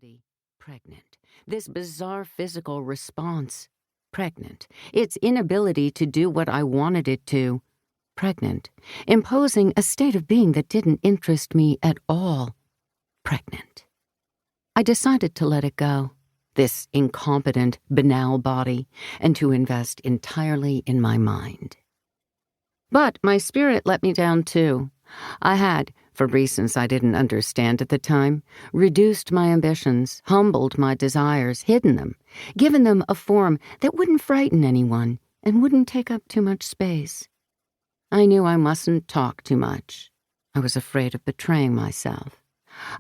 inability, pregnant. This bizarre physical response, pregnant. Its inability to do what I wanted it to, pregnant. Imposing a state of being that didn't interest me at all, pregnant. I decided to let it go, this incompetent, banal body, and to invest entirely in my mind. But my spirit let me down too. I had, for reasons I didn't understand at the time, reduced my ambitions, humbled my desires, hidden them, given them a form that wouldn't frighten anyone and wouldn't take up too much space. I knew I mustn't talk too much. I was afraid of betraying myself.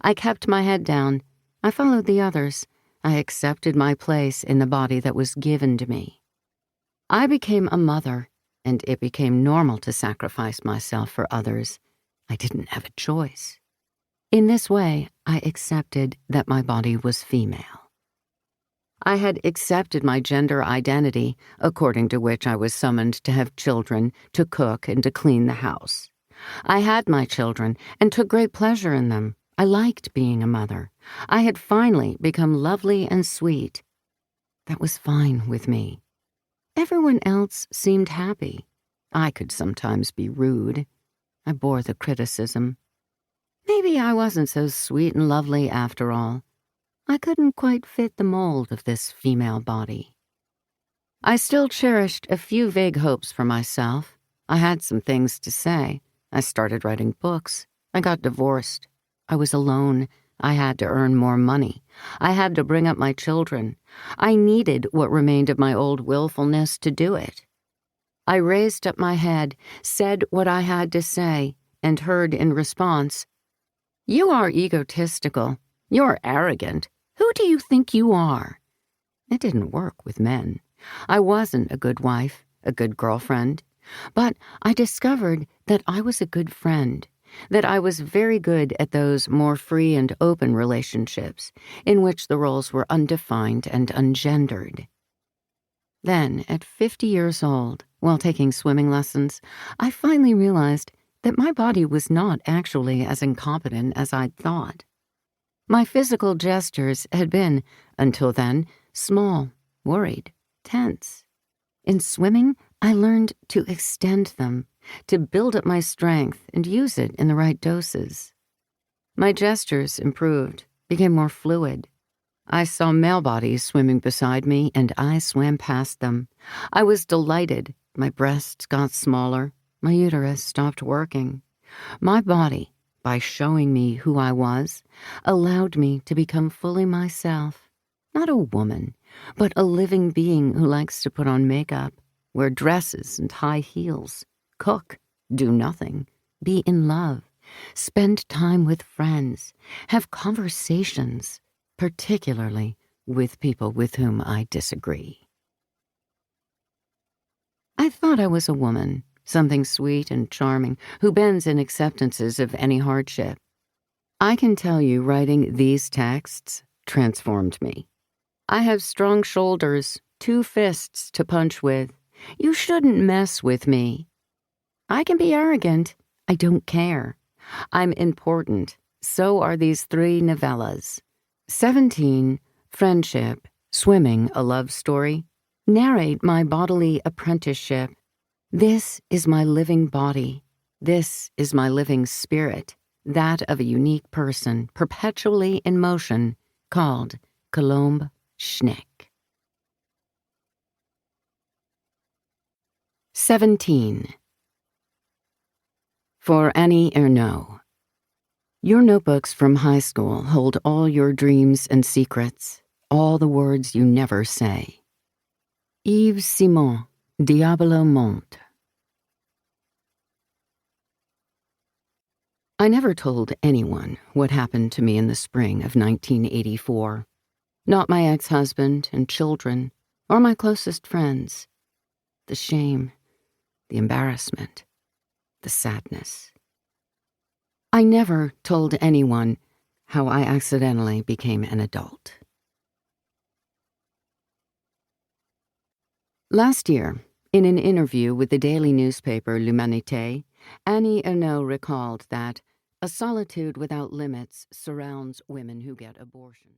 I kept my head down. I followed the others. I accepted my place in the body that was given to me. I became a mother, and it became normal to sacrifice myself for others. I didn't have a choice. In this way, I accepted that my body was female. I had accepted my gender identity, according to which I was summoned to have children, to cook, and to clean the house. I had my children and took great pleasure in them. I liked being a mother. I had finally become lovely and sweet. That was fine with me. Everyone else seemed happy. I could sometimes be rude. I bore the criticism. Maybe I wasn't so sweet and lovely after all. I couldn't quite fit the mold of this female body. I still cherished a few vague hopes for myself. I had some things to say. I started writing books. I got divorced. I was alone. I had to earn more money. I had to bring up my children. I needed what remained of my old willfulness to do it. I raised up my head, said what I had to say, and heard in response, "You are egotistical. You're arrogant. Who do you think you are?" It didn't work with men. I wasn't a good wife, a good girlfriend, but I discovered that I was a good friend, that I was very good at those more free and open relationships in which the roles were undefined and ungendered. Then, at 50 years old, while taking swimming lessons, I finally realized that my body was not actually as incompetent as I'd thought. My physical gestures had been, until then, small, worried, tense. In swimming, I learned to extend them, to build up my strength and use it in the right doses. My gestures improved, became more fluid. I saw male bodies swimming beside me, and I swam past them. I was delighted. My breasts got smaller. My uterus stopped working. My body, by showing me who I was, allowed me to become fully myself. Not a woman, but a living being who likes to put on makeup, wear dresses and high heels, cook, do nothing, be in love, spend time with friends, have conversations, particularly with people with whom I disagree. I thought I was a woman, something sweet and charming, who bends in acceptances of any hardship. I can tell you writing these texts transformed me. I have strong shoulders, 2 fists to punch with. You shouldn't mess with me. I can be arrogant. I don't care. I'm important. So are these 3 novellas. 17, Friendship, Swimming, a Love Story, narrate my bodily apprenticeship. This is my living body. This is my living spirit, that of a unique person, perpetually in motion, called Colombe Schneck. 17. For Annie Ernaux. Your notebooks from high school hold all your dreams and secrets, all the words you never say. Yves Simon, Diabolo Monte. I never told anyone what happened to me in the spring of 1984. Not my ex-husband and children, or my closest friends. The shame, the embarrassment, the sadness. I never told anyone how I accidentally became an adult. Last year, in an interview with the daily newspaper L'Humanité, Annie Ernaux recalled that a solitude without limits surrounds women who get abortions.